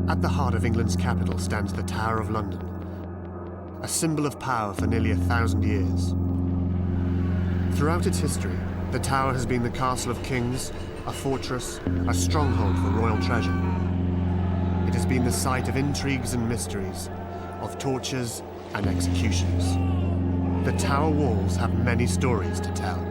At the heart of England's capital stands the Tower of London, a symbol of power for nearly 1,000 years. Throughout its history, the tower has been the castle of kings, a fortress, a stronghold for royal treasure. It has been the site of intrigues and mysteries, of tortures and executions. The tower walls have many stories to tell.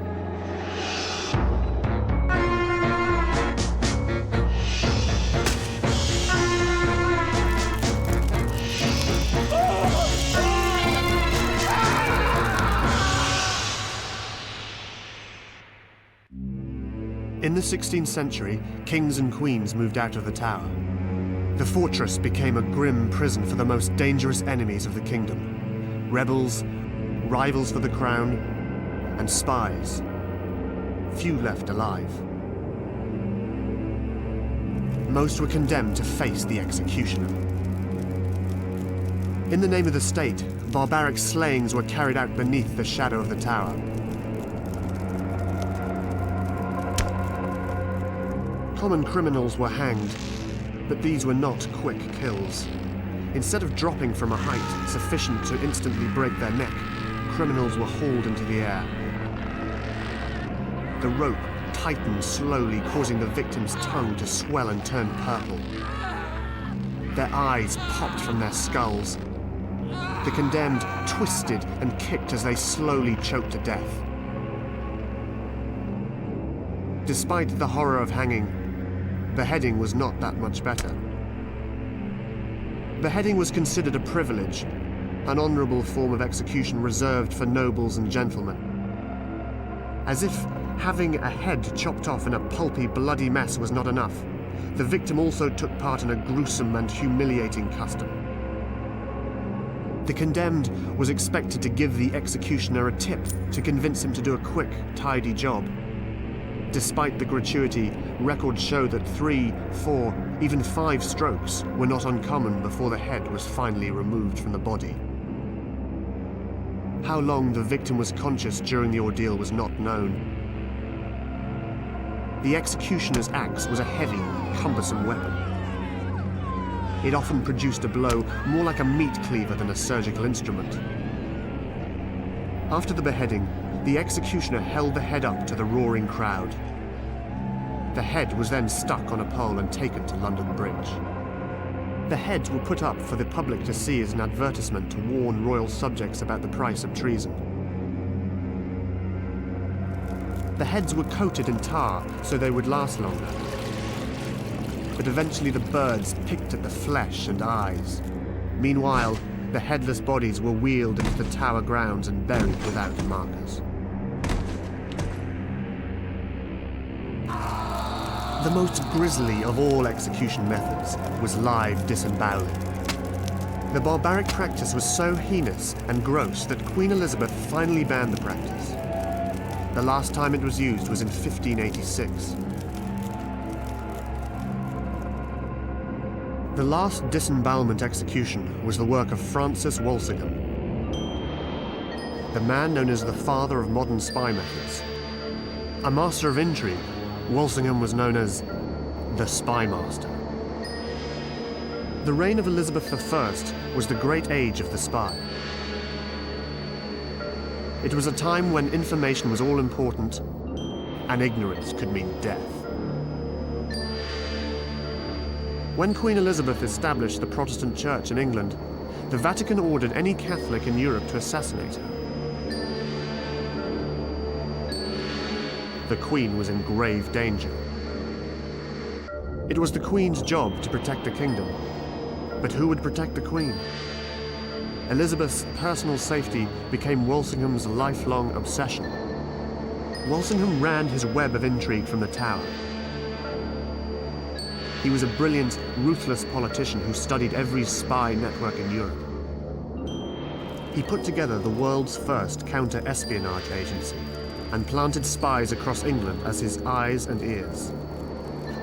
In the 16th century, kings and queens moved out of the tower. The fortress became a grim prison for the most dangerous enemies of the kingdom: rebels, rivals for the crown, and spies. Few left alive. Most were condemned to face the executioner. In the name of the state, barbaric slayings were carried out beneath the shadow of the tower. Common criminals were hanged, but these were not quick kills. Instead of dropping from a height sufficient to instantly break their neck, criminals were hauled into the air. The rope tightened slowly, causing the victim's tongue to swell and turn purple. Their eyes popped from their skulls. The condemned twisted and kicked as they slowly choked to death. Despite the horror of hanging, beheading was not that much better. Beheading was considered a privilege, an honorable form of execution reserved for nobles and gentlemen. As if having a head chopped off in a pulpy, bloody mess was not enough, the victim also took part in a gruesome and humiliating custom. The condemned was expected to give the executioner a tip to convince him to do a quick, tidy job. Despite the gratuity, records show that 3, 4, even 5 strokes were not uncommon before the head was finally removed from the body. How long the victim was conscious during the ordeal was not known. The executioner's axe was a heavy, cumbersome weapon. It often produced a blow more like a meat cleaver than a surgical instrument. After the beheading, the executioner held the head up to the roaring crowd. The head was then stuck on a pole and taken to London Bridge. The heads were put up for the public to see as an advertisement to warn royal subjects about the price of treason. The heads were coated in tar so they would last longer. But eventually the birds picked at the flesh and eyes. Meanwhile, the headless bodies were wheeled into the tower grounds and buried without markers. The most grisly of all execution methods was live disemboweling. The barbaric practice was so heinous and gross that Queen Elizabeth finally banned the practice. The last time it was used was in 1586. The last disembowelment execution was the work of Francis Walsingham, the man known as the father of modern spy methods. A master of intrigue, Walsingham was known as the Spymaster. The reign of Elizabeth I was the great age of the spy. It was a time when information was all important and ignorance could mean death. When Queen Elizabeth established the Protestant Church in England, the Vatican ordered any Catholic in Europe to assassinate her. The Queen was in grave danger. It was the Queen's job to protect the kingdom. But who would protect the Queen? Elizabeth's personal safety became Walsingham's lifelong obsession. Walsingham ran his web of intrigue from the tower. He was a brilliant, ruthless politician who studied every spy network in Europe. He put together the world's first counter-espionage agency and planted spies across England as his eyes and ears.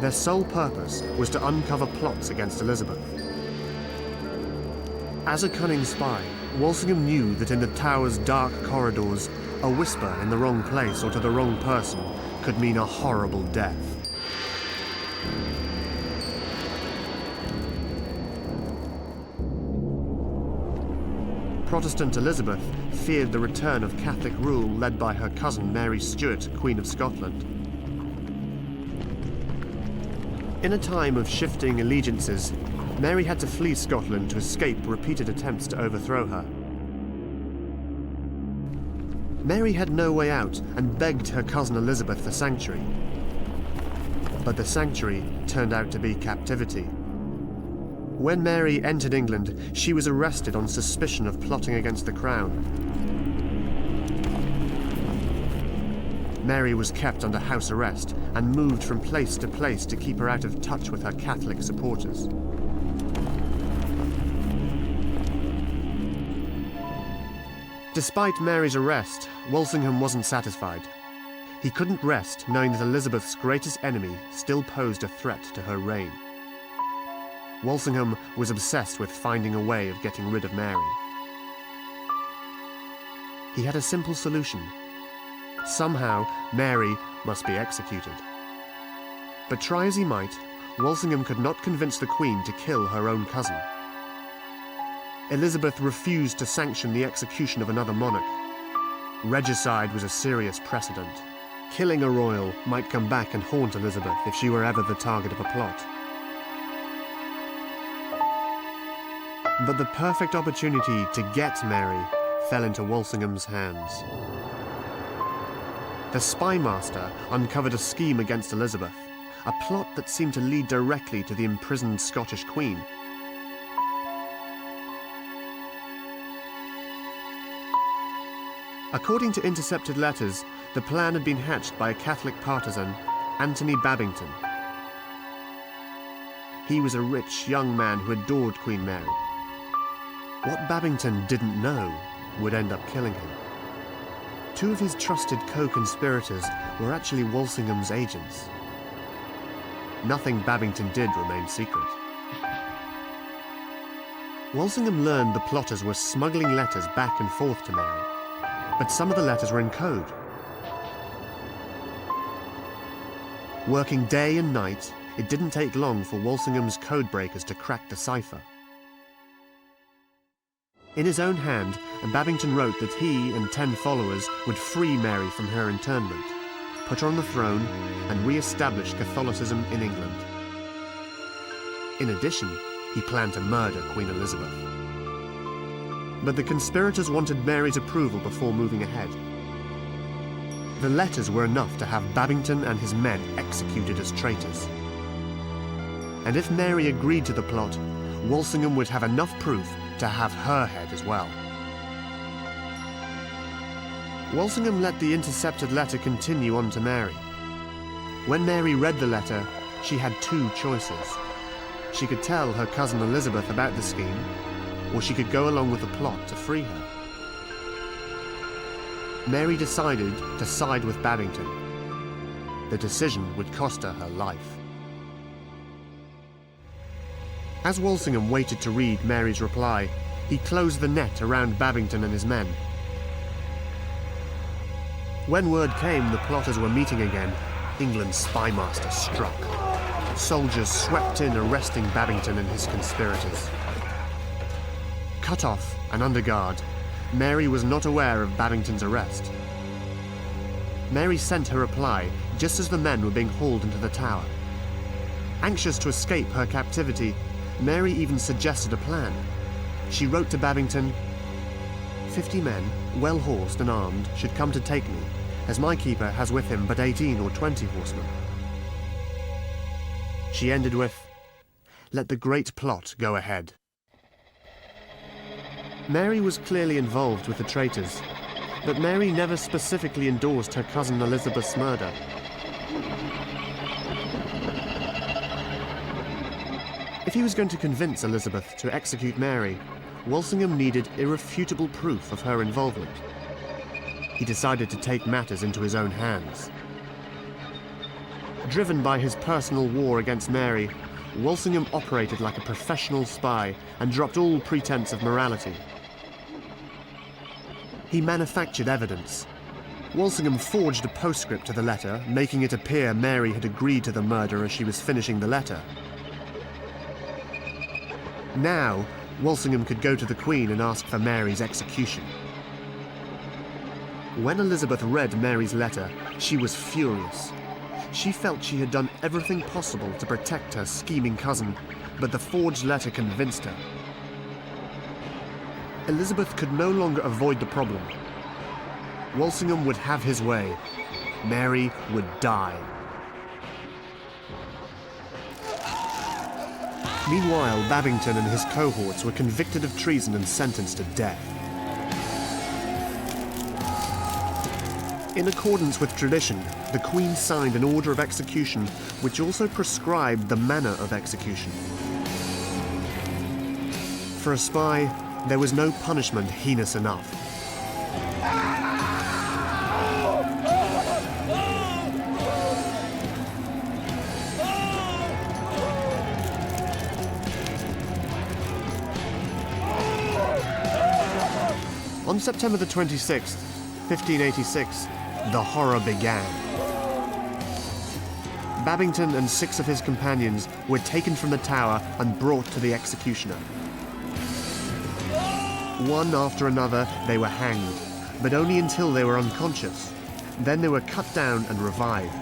Their sole purpose was to uncover plots against Elizabeth. As a cunning spy, Walsingham knew that in the tower's dark corridors, a whisper in the wrong place or to the wrong person could mean a horrible death. Protestant Elizabeth feared the return of Catholic rule led by her cousin Mary Stuart, Queen of Scotland. In a time of shifting allegiances, Mary had to flee Scotland to escape repeated attempts to overthrow her. Mary had no way out and begged her cousin Elizabeth for sanctuary. But the sanctuary turned out to be captivity. When Mary entered England, she was arrested on suspicion of plotting against the crown. Mary was kept under house arrest and moved from place to place to keep her out of touch with her Catholic supporters. Despite Mary's arrest, Walsingham wasn't satisfied. He couldn't rest knowing that Elizabeth's greatest enemy still posed a threat to her reign. Walsingham was obsessed with finding a way of getting rid of Mary. He had a simple solution. Somehow, Mary must be executed. But try as he might, Walsingham could not convince the Queen to kill her own cousin. Elizabeth refused to sanction the execution of another monarch. Regicide was a serious precedent. Killing a royal might come back and haunt Elizabeth if she were ever the target of a plot. But the perfect opportunity to get Mary fell into Walsingham's hands. The Spymaster uncovered a scheme against Elizabeth, a plot that seemed to lead directly to the imprisoned Scottish Queen. According to intercepted letters, the plan had been hatched by a Catholic partisan, Anthony Babington. He was a rich young man who adored Queen Mary. What Babington didn't know would end up killing him. Two of his trusted co-conspirators were actually Walsingham's agents. Nothing Babington did remained secret. Walsingham learned the plotters were smuggling letters back and forth to Mary, but some of the letters were in code. Working day and night, it didn't take long for Walsingham's code breakers to crack the cipher. In his own hand, Babington wrote that he and 10 followers would free Mary from her internment, put her on the throne, and re-establish Catholicism in England. In addition, he planned to murder Queen Elizabeth. But the conspirators wanted Mary's approval before moving ahead. The letters were enough to have Babington and his men executed as traitors. And if Mary agreed to the plot, Walsingham would have enough proof to have her head as well. Walsingham let the intercepted letter continue on to Mary. When Mary read the letter, she had two choices. She could tell her cousin Elizabeth about the scheme, or she could go along with the plot to free her. Mary decided to side with Babington. The decision would cost her her life. As Walsingham waited to read Mary's reply, he closed the net around Babington and his men. When word came the plotters were meeting again, England's Spymaster struck. Soldiers swept in, arresting Babington and his conspirators. Cut off and under guard, Mary was not aware of Babington's arrest. Mary sent her reply just as the men were being hauled into the tower. Anxious to escape her captivity, Mary even suggested a plan. She wrote to Babington, 50 men, well-horsed and armed, should come to take me, as my keeper has with him but 18 or 20 horsemen. She ended with, let the great plot go ahead. Mary was clearly involved with the traitors, but Mary never specifically endorsed her cousin Elizabeth's murder. If he was going to convince Elizabeth to execute Mary, Walsingham needed irrefutable proof of her involvement. He decided to take matters into his own hands. Driven by his personal war against Mary, Walsingham operated like a professional spy and dropped all pretense of morality. He manufactured evidence. Walsingham forged a postscript to the letter, making it appear Mary had agreed to the murder as she was finishing the letter. Now, Walsingham could go to the Queen and ask for Mary's execution. When Elizabeth read Mary's letter, she was furious. She felt she had done everything possible to protect her scheming cousin, but the forged letter convinced her. Elizabeth could no longer avoid the problem. Walsingham would have his way. Mary would die. Meanwhile, Babington and his cohorts were convicted of treason and sentenced to death. In accordance with tradition, the Queen signed an order of execution which also prescribed the manner of execution. For a spy, there was no punishment heinous enough. On September the 26th, 1586, the horror began. Babington and 6 of his companions were taken from the tower and brought to the executioner. One after another, they were hanged, but only until they were unconscious. Then they were cut down and revived.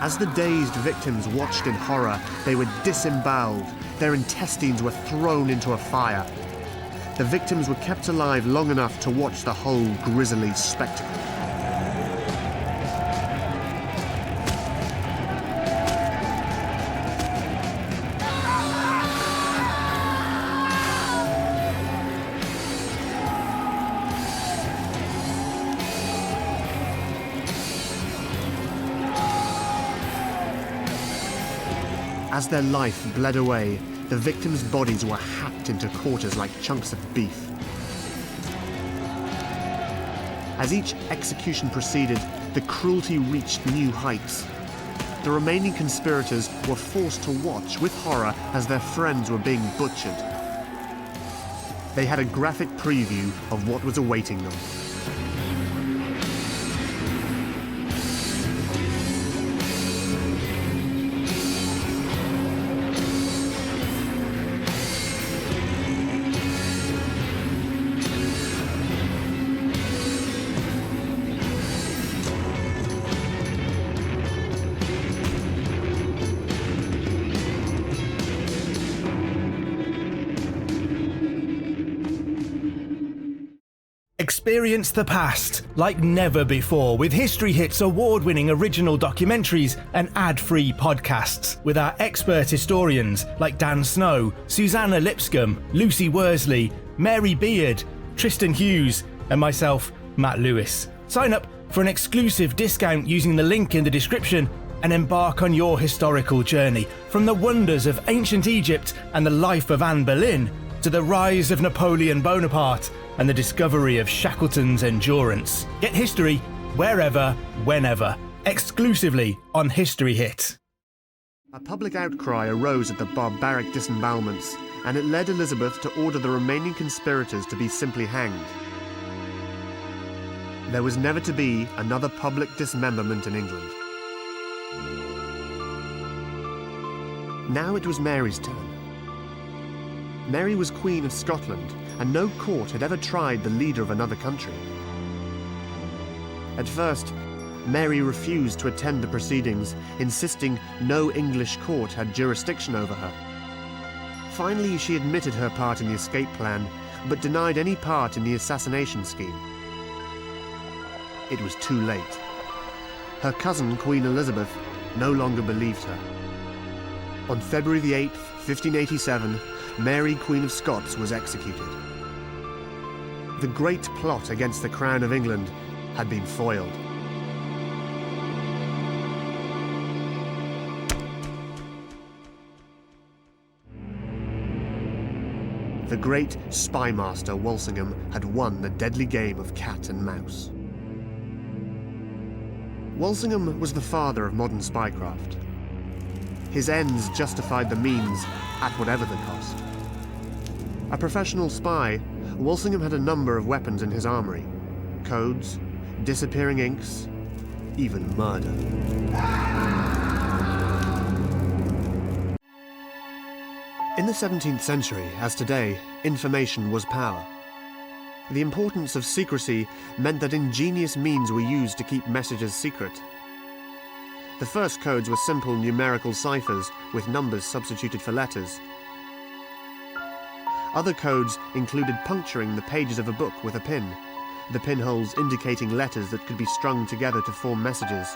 As the dazed victims watched in horror, they were disemboweled. Their intestines were thrown into a fire. The victims were kept alive long enough to watch the whole grisly spectacle. As their life bled away, the victims' bodies were hacked into quarters like chunks of beef. As each execution proceeded, the cruelty reached new heights. The remaining conspirators were forced to watch with horror as their friends were being butchered. They had a graphic preview of what was awaiting them. Experience the past like never before with History Hit's award-winning original documentaries and ad-free podcasts with our expert historians like Dan Snow, Susanna Lipscomb, Lucy Worsley, Mary Beard, Tristan Hughes and myself, Matt Lewis. Sign up for an exclusive discount using the link in the description and embark on your historical journey from the wonders of ancient Egypt and the life of Anne Boleyn to the rise of Napoleon Bonaparte and the discovery of Shackleton's endurance. Get history wherever, whenever, exclusively on History Hit. A public outcry arose at the barbaric disembowelments, and it led Elizabeth to order the remaining conspirators to be simply hanged. There was never to be another public dismemberment in England. Now it was Mary's turn. Mary was Queen of Scotland, and no court had ever tried the leader of another country. At first, Mary refused to attend the proceedings, insisting no English court had jurisdiction over her. Finally, she admitted her part in the escape plan, but denied any part in the assassination scheme. It was too late. Her cousin, Queen Elizabeth, no longer believed her. On February the 8th, 1587, Mary, Queen of Scots, was executed. The great plot against the crown of England had been foiled. The great Spymaster Walsingham had won the deadly game of cat and mouse. Walsingham was the father of modern spycraft. His ends justified the means at whatever the cost. A professional spy, Walsingham had a number of weapons in his armory: codes, disappearing inks, even murder. In the 17th century, as today, information was power. The importance of secrecy meant that ingenious means were used to keep messages secret. The first codes were simple numerical ciphers with numbers substituted for letters. Other codes included puncturing the pages of a book with a pin, the pinholes indicating letters that could be strung together to form messages.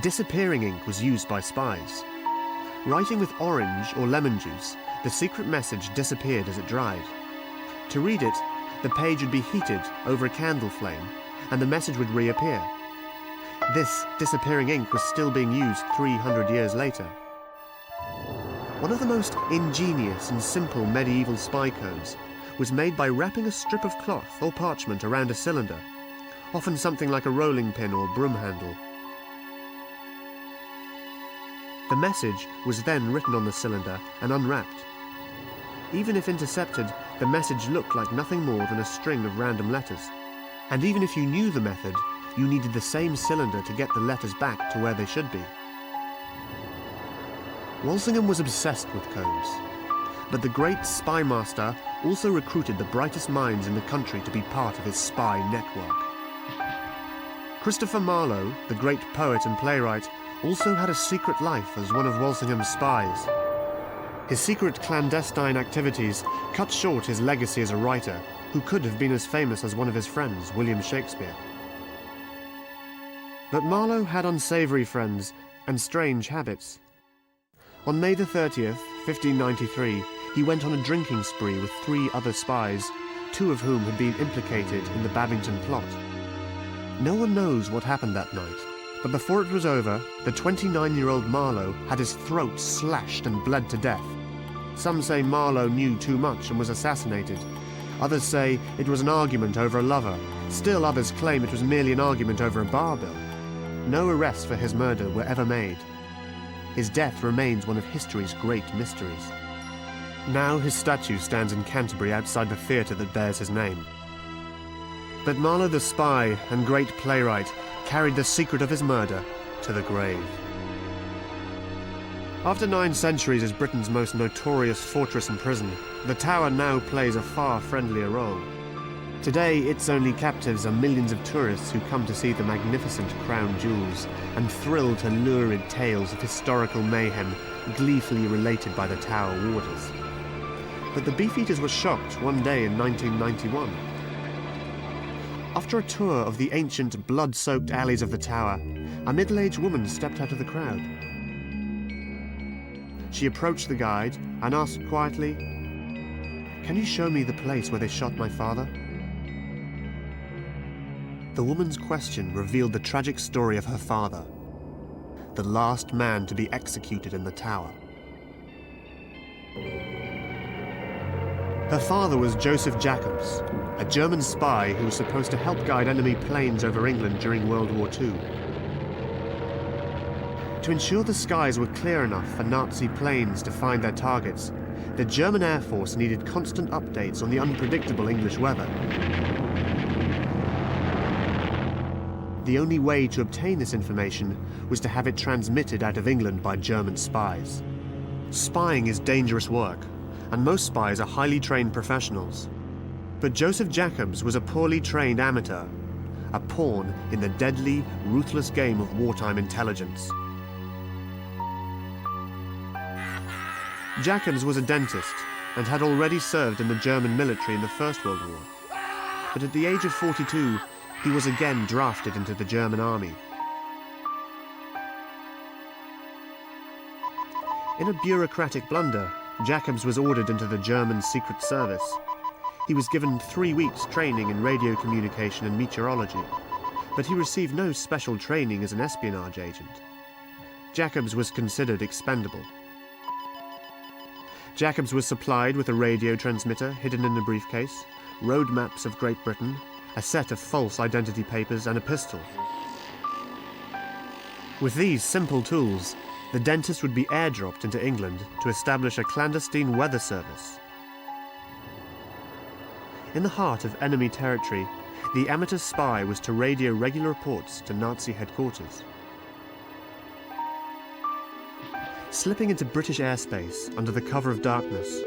Disappearing ink was used by spies. Writing with orange or lemon juice, the secret message disappeared as it dried. To read it, the page would be heated over a candle flame, and the message would reappear. This disappearing ink was still being used 300 years later. One of the most ingenious and simple medieval spy codes was made by wrapping a strip of cloth or parchment around a cylinder, often something like a rolling pin or broom handle. The message was then written on the cylinder and unwrapped. Even if intercepted, the message looked like nothing more than a string of random letters. And even if you knew the method, you needed the same cylinder to get the letters back to where they should be. Walsingham was obsessed with codes, but the great Spymaster also recruited the brightest minds in the country to be part of his spy network. Christopher Marlowe, the great poet and playwright, also had a secret life as one of Walsingham's spies. His secret clandestine activities cut short his legacy as a writer, who could have been as famous as one of his friends, William Shakespeare. But Marlowe had unsavory friends and strange habits. On May the 30th, 1593, he went on a drinking spree with 3 other spies, 2 of whom had been implicated in the Babington plot. No one knows what happened that night, but before it was over, the 29-year-old Marlowe had his throat slashed and bled to death. Some say Marlowe knew too much and was assassinated. Others say it was an argument over a lover. Still others claim it was merely an argument over a bar bill. No arrests for his murder were ever made. His death remains one of history's great mysteries. Now his statue stands in Canterbury outside the theatre that bears his name. But Marlowe the spy and great playwright carried the secret of his murder to the grave. After 9 centuries as Britain's most notorious fortress and prison, the Tower now plays a far friendlier role. Today, its only captives are millions of tourists who come to see the magnificent crown jewels and thrill to lurid tales of historical mayhem gleefully related by the Tower warders. But the Beefeaters were shocked one day in 1991. After a tour of the ancient, blood-soaked alleys of the Tower, a middle-aged woman stepped out of the crowd. She approached the guide and asked quietly, "Can you show me the place where they shot my father?" The woman's question revealed the tragic story of her father, the last man to be executed in the Tower. Her father was Joseph Jacobs, a German spy who was supposed to help guide enemy planes over England during World War II. To ensure the skies were clear enough for Nazi planes to find their targets, the German Air Force needed constant updates on the unpredictable English weather. The only way to obtain this information was to have it transmitted out of England by German spies. Spying is dangerous work, and most spies are highly trained professionals. But Joseph Jacobs was a poorly trained amateur, a pawn in the deadly, ruthless game of wartime intelligence. Jacobs was a dentist and had already served in the German military in the First World War. But at the age of 42, he was again drafted into the German army. In a bureaucratic blunder, Jacobs was ordered into the German Secret Service. He was given 3 weeks training in radio communication and meteorology, but he received no special training as an espionage agent. Jacobs was considered expendable. Jacobs was supplied with a radio transmitter hidden in a briefcase, road maps of Great Britain, a set of false identity papers, and a pistol. With these simple tools, the dentist would be airdropped into England to establish a clandestine weather service. In the heart of enemy territory, the amateur spy was to radio regular reports to Nazi headquarters. Slipping into British airspace under the cover of darkness,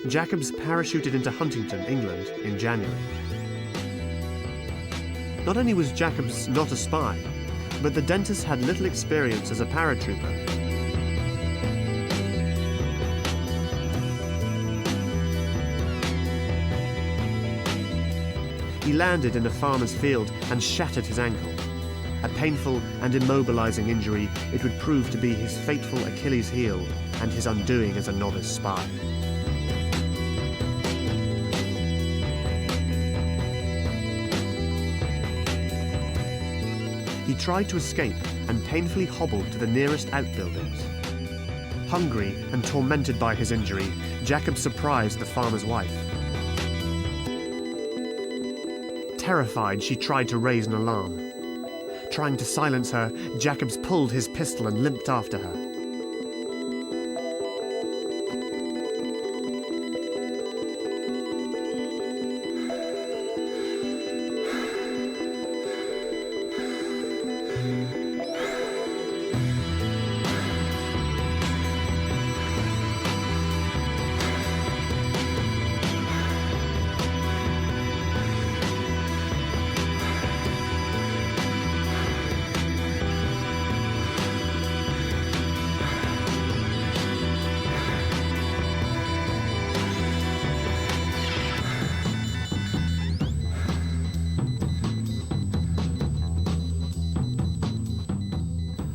Jacobs parachuted into Huntington, England, in January. Not only was Jacobs not a spy, but the dentist had little experience as a paratrooper. He landed in a farmer's field and shattered his ankle. A painful and immobilizing injury, it would prove to be his fateful Achilles heel and his undoing as a novice spy. He tried to escape and painfully hobbled to the nearest outbuildings. Hungry and tormented by his injury, Jacob surprised the farmer's wife. Terrified, she tried to raise an alarm. Trying to silence her, Jacobs pulled his pistol and limped after her.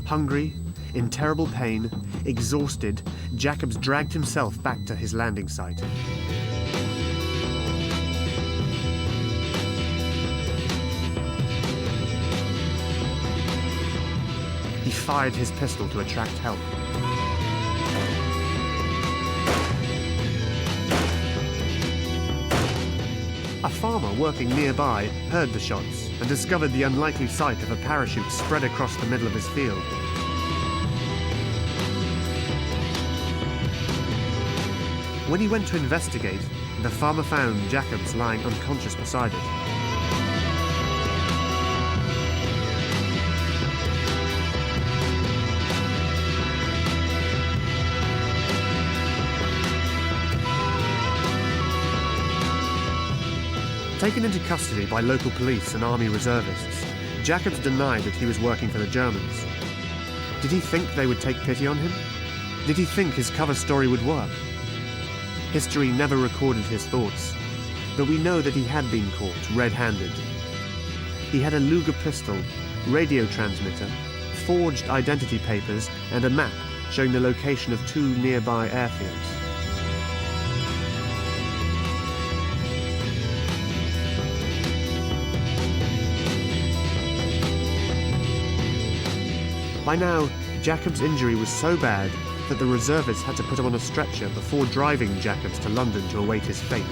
Hungry, in terrible pain, exhausted, Jacobs dragged himself back to his landing site. He fired his pistol to attract help. A farmer working nearby heard the shots and discovered the unlikely sight of a parachute spread across the middle of his field. When he went to investigate, the farmer found Jacobs lying unconscious beside it. Taken into custody by local police and army reservists, Jacobs denied that he was working for the Germans. Did he think they would take pity on him? Did he think his cover story would work? History never recorded his thoughts, but we know that he had been caught red-handed. He had a Luger pistol, radio transmitter, forged identity papers, and a map showing the location of 2 nearby airfields. By now, Jacobs' injury was so bad that the reservists had to put him on a stretcher before driving Jacobs to London to await his fate.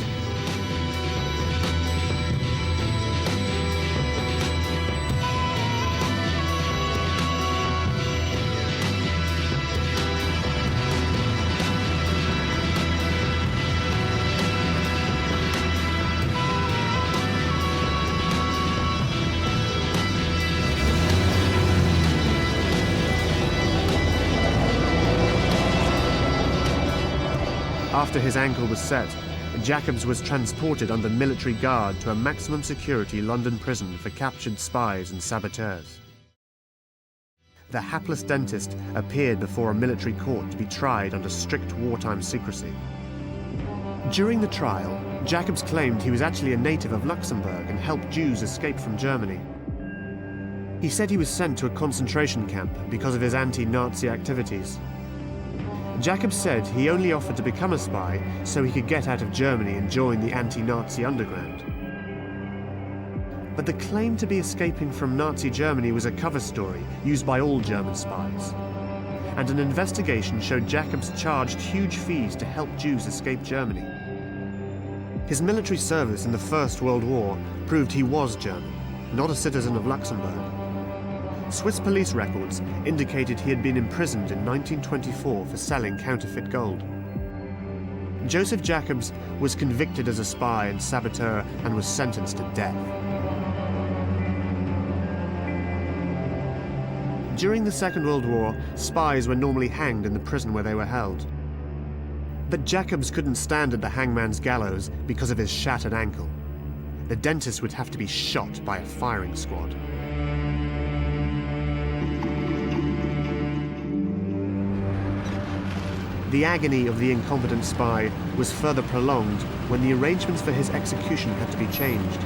After his ankle was set, Jacobs was transported under military guard to a maximum security London prison for captured spies and saboteurs. The hapless dentist appeared before a military court to be tried under strict wartime secrecy. During the trial, Jacobs claimed he was actually a native of Luxembourg and helped Jews escape from Germany. He said he was sent to a concentration camp because of his anti-Nazi activities. Jacobs said he only offered to become a spy so he could get out of Germany and join the anti-Nazi underground. But the claim to be escaping from Nazi Germany was a cover story used by all German spies. And an investigation showed Jacobs charged huge fees to help Jews escape Germany. His military service in the First World War proved he was German, not a citizen of Luxembourg. Swiss police records indicated he had been imprisoned in 1924 for selling counterfeit gold. Joseph Jacobs was convicted as a spy and saboteur and was sentenced to death. During the Second World War, spies were normally hanged in the prison where they were held. But Jacobs couldn't stand at the hangman's gallows because of his shattered ankle. The dentist would have to be shot by a firing squad. The agony of the incompetent spy was further prolonged when the arrangements for his execution had to be changed.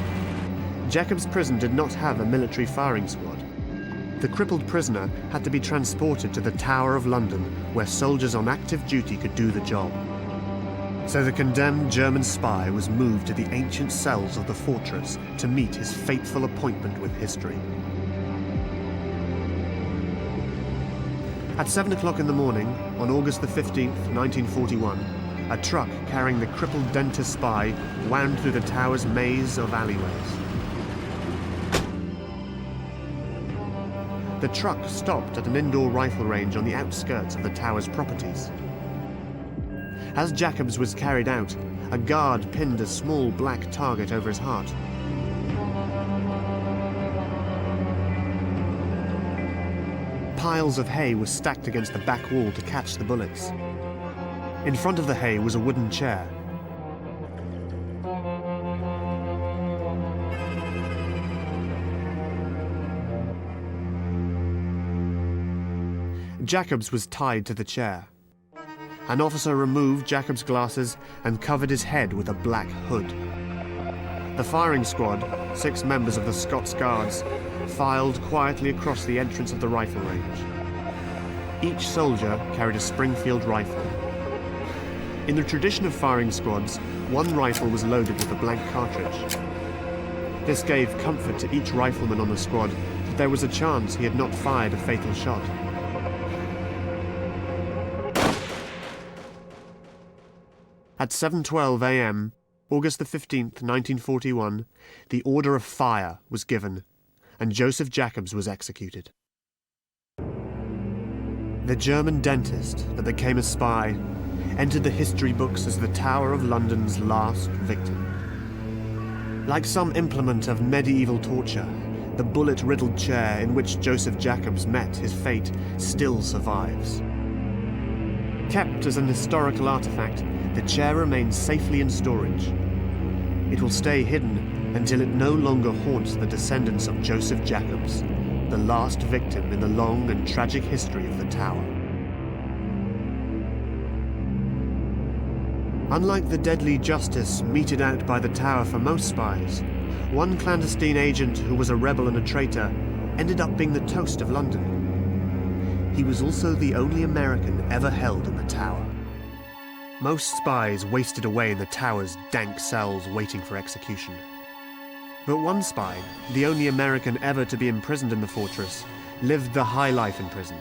Jacobs' prison did not have a military firing squad. The crippled prisoner had to be transported to the Tower of London, where soldiers on active duty could do the job. So the condemned German spy was moved to the ancient cells of the fortress to meet his fateful appointment with history. At 7 o'clock in the morning, on August the 15th, 1941, a truck carrying the crippled dentist spy wound through the tower's maze of alleyways. The truck stopped at an indoor rifle range on the outskirts of the tower's properties. As Jacobs was carried out, a guard pinned a small black target over his heart. Piles of hay were stacked against the back wall to catch the bullets. In front of the hay was a wooden chair. Jacobs was tied to the chair. An officer removed Jacobs' glasses and covered his head with a black hood. The firing squad, 6 members of the Scots Guards, filed quietly across the entrance of the rifle range. Each soldier carried a Springfield rifle. In the tradition of firing squads, one rifle was loaded with a blank cartridge. This gave comfort to each rifleman on the squad that there was a chance he had not fired a fatal shot. At 7:12 a.m., August the 15th, 1941, the order of fire was given, and Joseph Jacobs was executed. The German dentist that became a spy entered the history books as the Tower of London's last victim. Like some implement of medieval torture, the bullet-riddled chair in which Joseph Jacobs met his fate still survives. Kept as an historical artifact, the chair remains safely in storage. It will stay hidden until it no longer haunts the descendants of Joseph Jacobs, the last victim in the long and tragic history of the Tower. Unlike the deadly justice meted out by the Tower for most spies, one clandestine agent who was a rebel and a traitor ended up being the toast of London. He was also the only American ever held in the Tower. Most spies wasted away in the Tower's dank cells waiting for execution. But one spy, the only American ever to be imprisoned in the fortress, lived the high life in prison.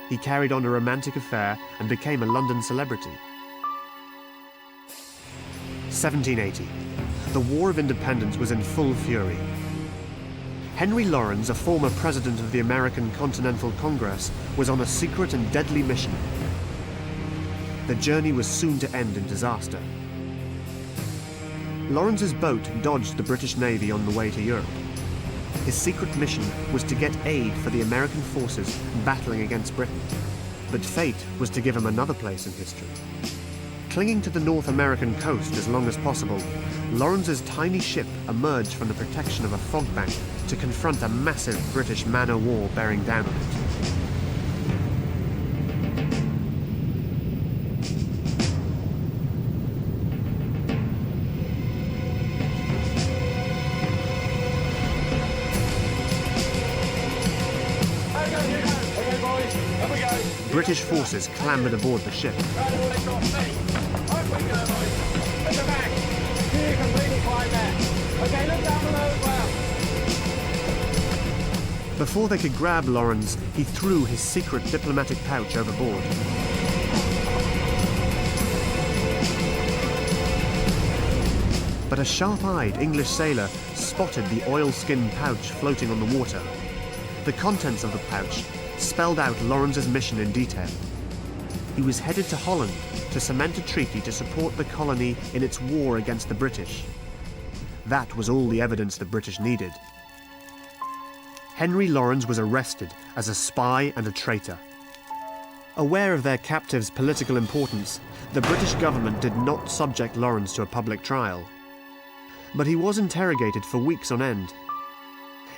He carried on a romantic affair and became a London celebrity. 1780. The War of Independence was in full fury. Henry Laurens, a former president of the American Continental Congress, was on a secret and deadly mission. The journey was soon to end in disaster. Lawrence's boat dodged the British Navy on the way to Europe. His secret mission was to get aid for the American forces battling against Britain. But fate was to give him another place in history. Clinging to the North American coast as long as possible, Lawrence's tiny ship emerged from the protection of a fog bank to confront a massive British man-o'-war bearing down on it. British forces clambered aboard the ship. Before they could grab Laurens, he threw his secret diplomatic pouch overboard. But a sharp-eyed English sailor spotted the oilskin pouch floating on the water. The contents of the pouch spelled out Lawrence's mission in detail. He was headed to Holland to cement a treaty to support the colony in its war against the British. That was all the evidence the British needed. Henry Laurens was arrested as a spy and a traitor. Aware of their captive's political importance, the British government did not subject Lawrence to a public trial. But he was interrogated for weeks on end.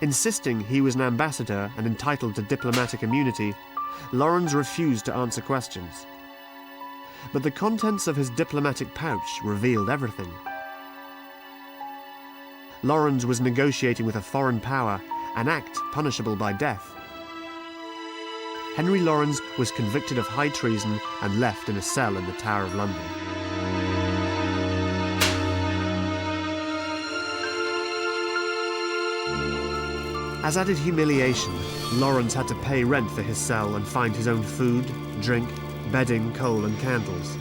Insisting he was an ambassador and entitled to diplomatic immunity, Lawrence refused to answer questions. But the contents of his diplomatic pouch revealed everything. Lawrence was negotiating with a foreign power, an act punishable by death. Henry Lawrence was convicted of high treason and left in a cell in the Tower of London. As added humiliation, Lawrence had to pay rent for his cell and find his own food, drink, bedding, coal and candles.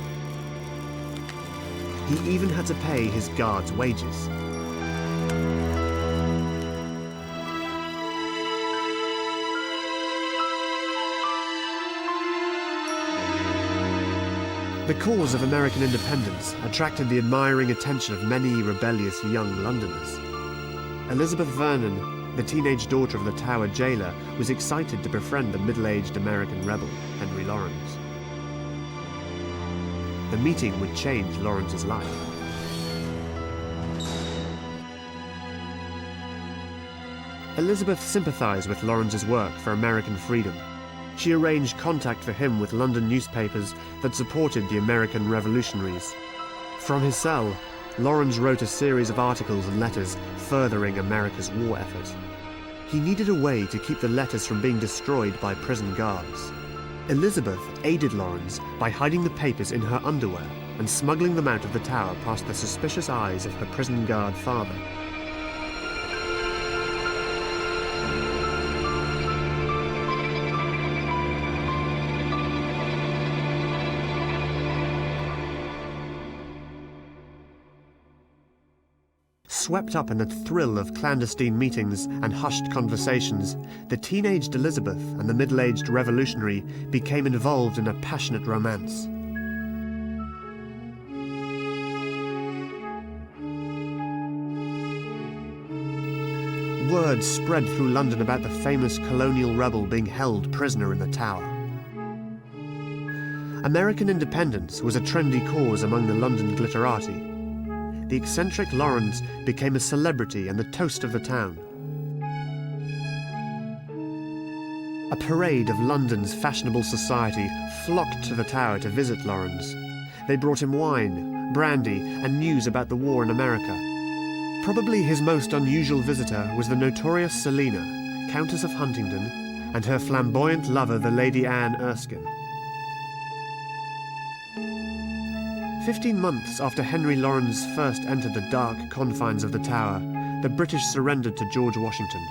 He even had to pay his guards' wages. The cause of American independence attracted the admiring attention of many rebellious young Londoners. Elizabeth Vernon, the teenage daughter of the Tower jailer, was excited to befriend the middle-aged American rebel, Henry Lawrence. The meeting would change Lawrence's life. Elizabeth sympathized with Lawrence's work for American freedom. She arranged contact for him with London newspapers that supported the American revolutionaries. From his cell, Lawrence wrote a series of articles and letters furthering America's war effort. He needed a way to keep the letters from being destroyed by prison guards. Elizabeth aided Lawrence by hiding the papers in her underwear and smuggling them out of the tower past the suspicious eyes of her prison guard father. Swept up in the thrill of clandestine meetings and hushed conversations, the teenaged Elizabeth and the middle-aged revolutionary became involved in a passionate romance. Word spread through London about the famous colonial rebel being held prisoner in the Tower. American independence was a trendy cause among the London glitterati. The eccentric Lawrence became a celebrity and the toast of the town. A parade of London's fashionable society flocked to the Tower to visit Lawrence. They brought him wine, brandy, and news about the war in America. Probably his most unusual visitor was the notorious Selina, Countess of Huntingdon, and her flamboyant lover, the Lady Anne Erskine. 15 months after Henry Lawrence first entered the dark confines of the Tower, the British surrendered to George Washington.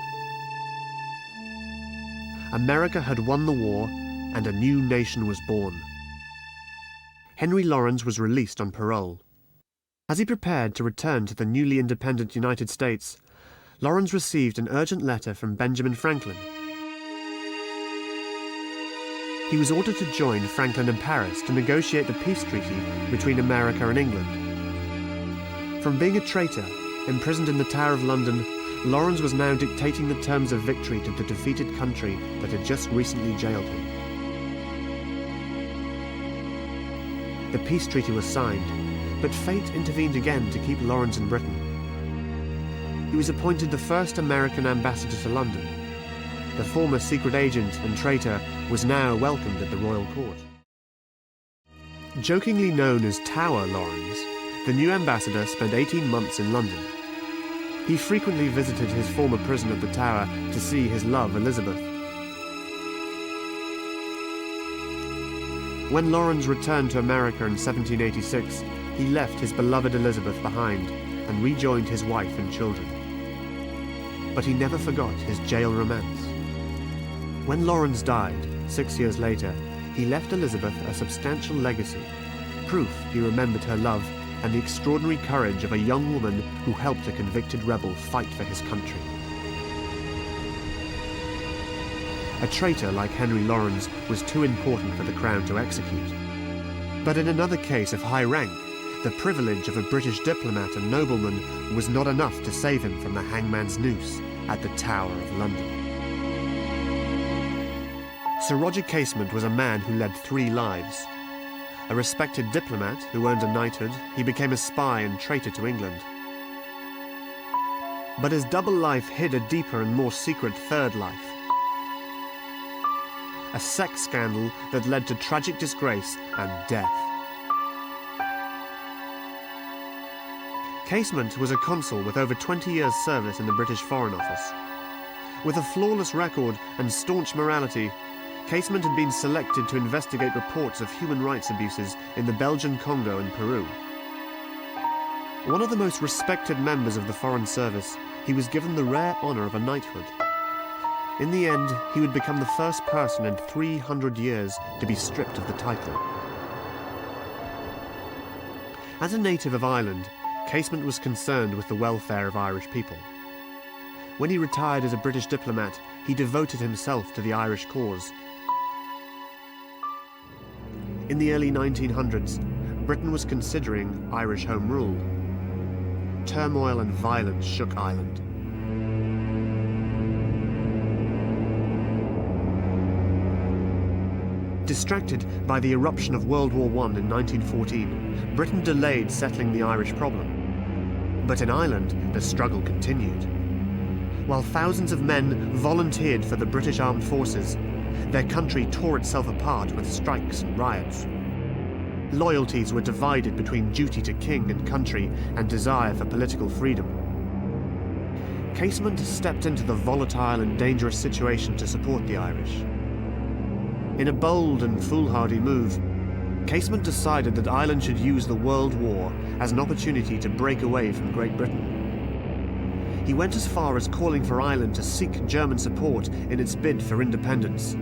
America had won the war, and a new nation was born. Henry Lawrence was released on parole. As he prepared to return to the newly independent United States, Lawrence received an urgent letter from Benjamin Franklin. He was ordered to join Franklin in Paris to negotiate the peace treaty between America and England. From being a traitor, imprisoned in the Tower of London, Lawrence was now dictating the terms of victory to the defeated country that had just recently jailed him. The peace treaty was signed, but fate intervened again to keep Lawrence in Britain. He was appointed the first American ambassador to London. The former secret agent and traitor was now welcomed at the royal court. Jokingly known as Tower Lawrence, the new ambassador spent 18 months in London. He frequently visited his former prison of the Tower to see his love Elizabeth. When Lawrence returned to America in 1786, he left his beloved Elizabeth behind and rejoined his wife and children. But he never forgot his jail romance. When Lawrence died, 6 years later, he left Elizabeth a substantial legacy, proof he remembered her love and the extraordinary courage of a young woman who helped a convicted rebel fight for his country. A traitor like Henry Lawrence was too important for the Crown to execute. But in another case of high rank, the privilege of a British diplomat and nobleman was not enough to save him from the hangman's noose at the Tower of London. Sir Roger Casement was a man who led 3 lives. A respected diplomat who earned a knighthood, he became a spy and traitor to England. But his double life hid a deeper and more secret third life. A sex scandal that led to tragic disgrace and death. Casement was a consul with over 20 years' service in the British Foreign Office. With a flawless record and staunch morality, Casement had been selected to investigate reports of human rights abuses in the Belgian Congo and Peru. One of the most respected members of the Foreign Service, he was given the rare honour of a knighthood. In the end, he would become the first person in 300 years to be stripped of the title. As a native of Ireland, Casement was concerned with the welfare of Irish people. When he retired as a British diplomat, he devoted himself to the Irish cause. In the early 1900s, Britain was considering Irish Home Rule. Turmoil and violence shook Ireland. Distracted by the eruption of World War I in 1914, Britain delayed settling the Irish problem. But in Ireland, the struggle continued. While thousands of men volunteered for the British Armed Forces, their country tore itself apart with strikes and riots. Loyalties were divided between duty to king and country and desire for political freedom. Casement stepped into the volatile and dangerous situation to support the Irish. In a bold and foolhardy move, Casement decided that Ireland should use the World War as an opportunity to break away from Great Britain. He went as far as calling for Ireland to seek German support in its bid for independence.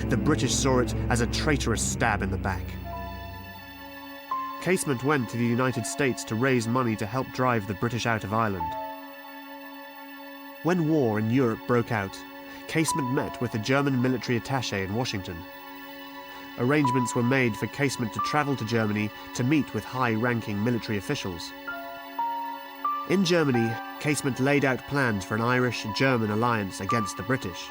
The British saw it as a traitorous stab in the back. Casement went to the United States to raise money to help drive the British out of Ireland. When war in Europe broke out, Casement met with the German military attaché in Washington. Arrangements were made for Casement to travel to Germany to meet with high-ranking military officials. In Germany, Casement laid out plans for an Irish-German alliance against the British.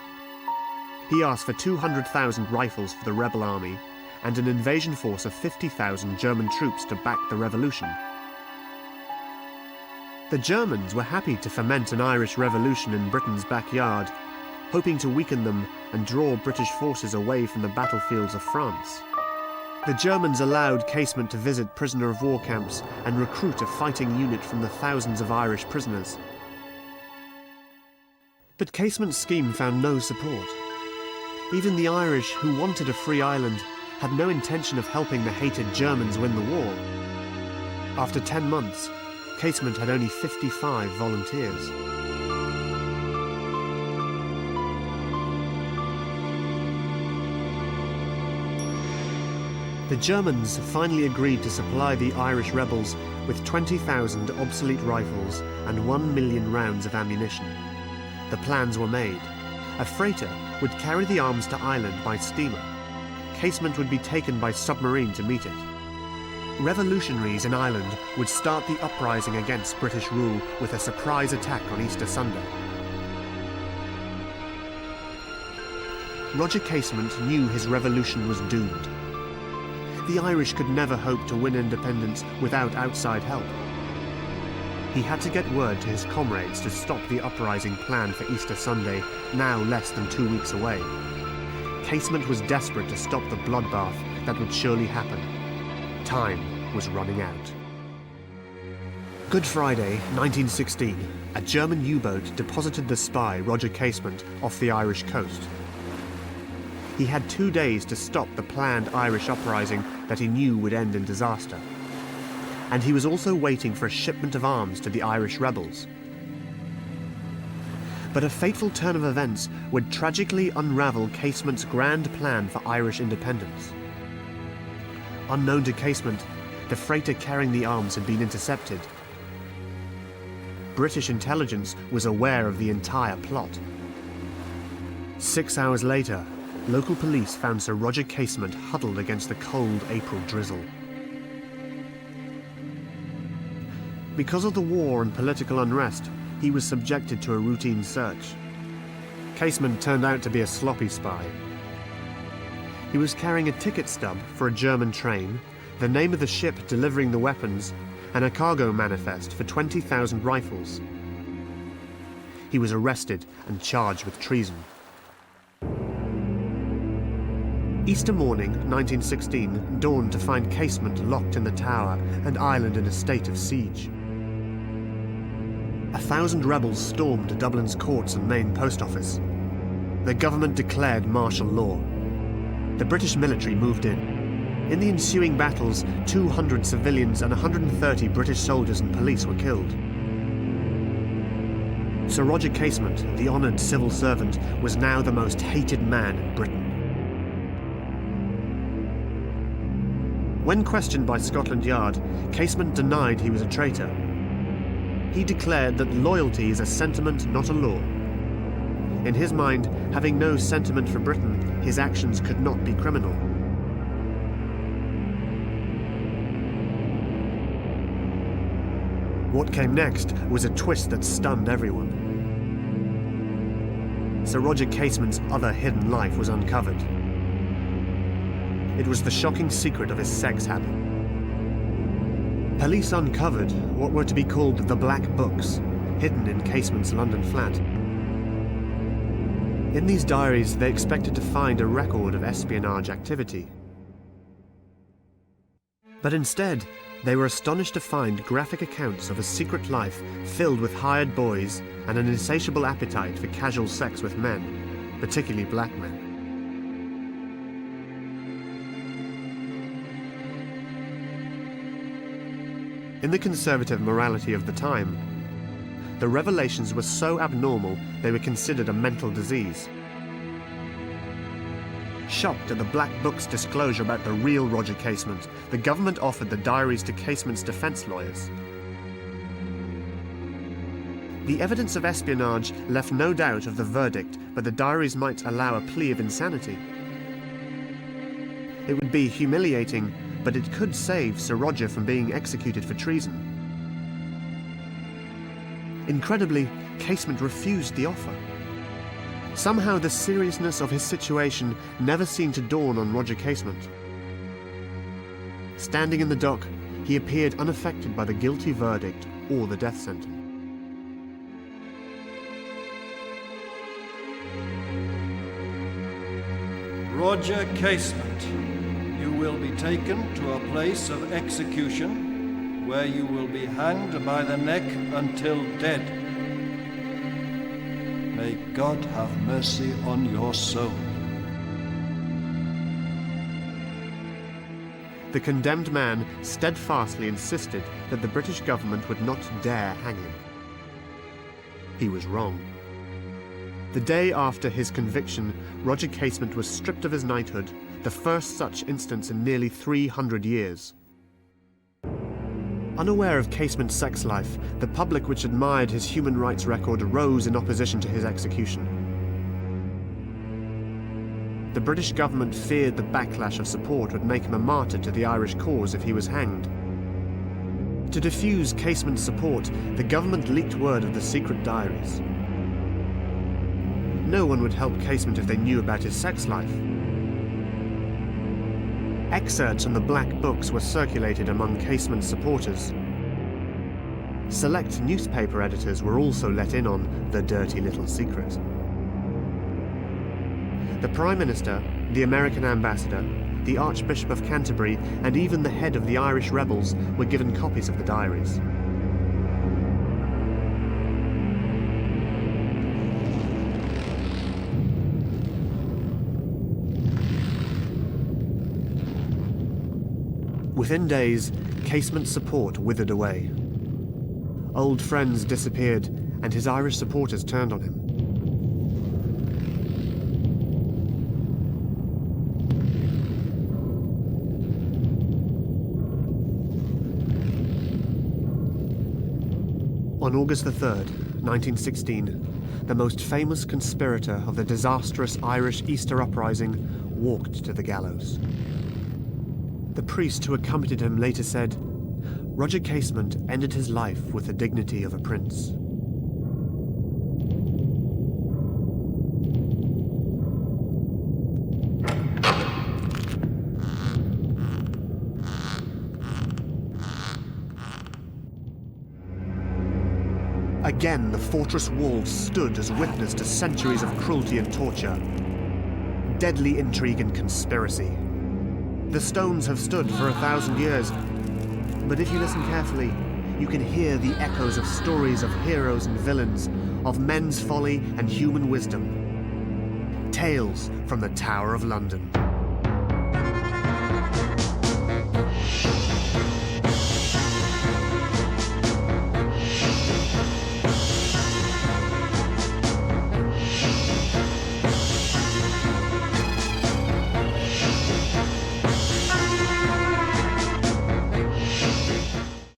He asked for 200,000 rifles for the rebel army and an invasion force of 50,000 German troops to back the revolution. The Germans were happy to foment an Irish revolution in Britain's backyard, hoping to weaken them and draw British forces away from the battlefields of France. The Germans allowed Casement to visit prisoner of war camps and recruit a fighting unit from the thousands of Irish prisoners. But Casement's scheme found no support. Even the Irish, who wanted a free Ireland, had no intention of helping the hated Germans win the war. After 10 months, Casement had only 55 volunteers. The Germans finally agreed to supply the Irish rebels with 20,000 obsolete rifles and 1 million rounds of ammunition. The plans were made. A freighter would carry the arms to Ireland by steamer. Casement would be taken by submarine to meet it. Revolutionaries in Ireland would start the uprising against British rule with a surprise attack on Easter Sunday. Roger Casement knew his revolution was doomed. The Irish could never hope to win independence without outside help. He had to get word to his comrades to stop the uprising planned for Easter Sunday, now less than 2 weeks away. Casement was desperate to stop the bloodbath that would surely happen. Time was running out. Good Friday, 1916, a German U-boat deposited the spy Roger Casement off the Irish coast. He had 2 days to stop the planned Irish uprising that he knew would end in disaster. And he was also waiting for a shipment of arms to the Irish rebels. But a fateful turn of events would tragically unravel Casement's grand plan for Irish independence. Unknown to Casement, the freighter carrying the arms had been intercepted. British intelligence was aware of the entire plot. 6 hours later, local police found Sir Roger Casement huddled against the cold April drizzle. Because of the war and political unrest, he was subjected to a routine search. Casement turned out to be a sloppy spy. He was carrying a ticket stub for a German train, the name of the ship delivering the weapons, and a cargo manifest for 20,000 rifles. He was arrested and charged with treason. Easter morning, 1916, dawned to find Casement locked in the tower and Ireland in a state of siege. 1,000 rebels stormed Dublin's courts and main post office. The government declared martial law. The British military moved in. In the ensuing battles, 200 civilians and 130 British soldiers and police were killed. Sir Roger Casement, the honoured civil servant, was now the most hated man in Britain. When questioned by Scotland Yard, Casement denied he was a traitor. He declared that loyalty is a sentiment, not a law. In his mind, having no sentiment for Britain, his actions could not be criminal. What came next was a twist that stunned everyone. Sir Roger Casement's other hidden life was uncovered. It was the shocking secret of his sex habit. Police uncovered what were to be called the Black Books, hidden in Casement's London flat. In these diaries, they expected to find a record of espionage activity. But instead, they were astonished to find graphic accounts of a secret life filled with hired boys and an insatiable appetite for casual sex with men, particularly black men. In the conservative morality of the time, the revelations were so abnormal they were considered a mental disease. Shocked at the Black Book's disclosure about the real Roger Casement, the government offered the diaries to Casement's defense lawyers. The evidence of espionage left no doubt of the verdict, but the diaries might allow a plea of insanity. It would be humiliating, but it could save Sir Roger from being executed for treason. Incredibly, Casement refused the offer. Somehow the seriousness of his situation never seemed to dawn on Roger Casement. Standing in the dock, he appeared unaffected by the guilty verdict or the death sentence. Roger Casement, you will be taken to a place of execution where you will be hanged by the neck until dead. May God have mercy on your soul. The condemned man steadfastly insisted that the British government would not dare hang him. He was wrong. The day after his conviction, Roger Casement was stripped of his knighthood, the first such instance in nearly 300 years. Unaware of Casement's sex life, the public which admired his human rights record rose in opposition to his execution. The British government feared the backlash of support would make him a martyr to the Irish cause if he was hanged. To diffuse Casement's support, the government leaked word of the secret diaries. No one would help Casement if they knew about his sex life. Excerpts from the Black Books were circulated among Casement's supporters. Select newspaper editors were also let in on the dirty little secret. The Prime Minister, the American ambassador, the Archbishop of Canterbury, and even the head of the Irish rebels were given copies of the diaries. Within days, Casement's support withered away. Old friends disappeared, and his Irish supporters turned on him. On August the 3rd, 1916, the most famous conspirator of the disastrous Irish Easter Uprising walked to the gallows. The priest who accompanied him later said, "Roger Casement ended his life with the dignity of a prince." Again, the fortress walls stood as witness to centuries of cruelty and torture, deadly intrigue and conspiracy. The stones have stood for 1,000 years, but if you listen carefully, you can hear the echoes of stories of heroes and villains, of men's folly and human wisdom. Tales from the Tower of London.